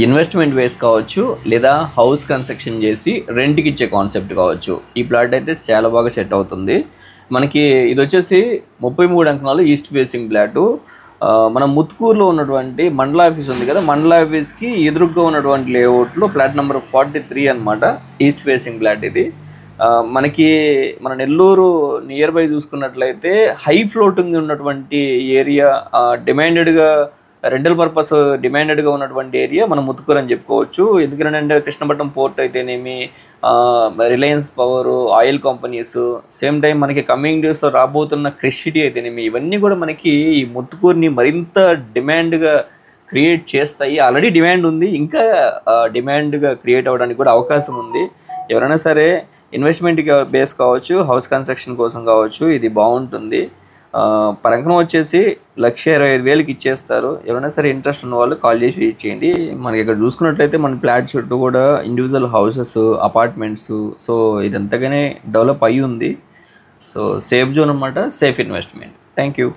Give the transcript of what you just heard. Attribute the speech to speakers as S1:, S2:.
S1: Investment వేస్ కావచ్చు, లేదా house construction చేసి రెంట్కి ఇచ్చే కాన్సెప్ట్ కావచ్చు. ఈ ప్లాట్ అయితే చాలా బాగా సెట్ అవుతుంది. మనకి ఇది వచ్చేసి 33 అంకణాలు ఈస్ట్ ఫేసింగ్ ప్లాటు. మన ముత్కూరులో ఉన్నటువంటి మండల ఆఫీస్ ఉంది కదా, మండల ఆఫీస్కి ఎదురుగ్గా ఉన్నటువంటి లేఅవుట్లో ప్లాట్ నెంబర్ 43 అనమాట. ఈస్ట్ ఫేసింగ్ ప్లాట్ ఇది. మనకి మన నెల్లూరు నియర్ బై చూసుకున్నట్లయితే హై ఫ్లోటింగ్ ఉన్నటువంటి ఏరియా, డిమాండెడ్గా రెంటల్ పర్పస్ డిమాండెడ్గా ఉన్నటువంటి ఏరియా మన ముత్తుకూరు అని చెప్పుకోవచ్చు. ఎందుకంటే కృష్ణపట్నం పోర్ట్ అయితేనేమి, Reliance power, oil companies, same time మనకి కమింగ్ డేస్లో రాబోతున్న క్రిష్ సిటీ అయితేనేమి, ఇవన్నీ కూడా మనకి ఈ ముత్తుకూరుని మరింత డిమాండ్గా క్రియేట్ చేస్తాయి. ఆల్రెడీ డిమాండ్ ఉంది, ఇంకా డిమాండ్గా క్రియేట్ అవ్వడానికి కూడా అవకాశం ఉంది. ఎవరైనా సరే ఇన్వెస్ట్మెంట్ బేస్ కావచ్చు, హౌస్ కన్స్ట్రక్షన్ కోసం కావచ్చు, ఇది బాగుంటుంది. పర్ అంకణం వచ్చేసి 1,25,000కి ఇచ్చేస్తారు. ఎవరైనా సరే ఇంట్రెస్ట్ ఉన్న వాళ్ళు కాల్ చేసి ఇచ్చేయండి. మనకి ఇక్కడ చూసుకున్నట్లయితే మన ఫ్లాట్ చుట్టూ కూడా ఇండివిజువల్ హౌసెస్, అపార్ట్మెంట్స్, సో ఇదంతగానే డెవలప్ అయ్యి ఉంది. సో సేఫ్ జోన్ అనమాట, సేఫ్ ఇన్వెస్ట్మెంట్. Thank you.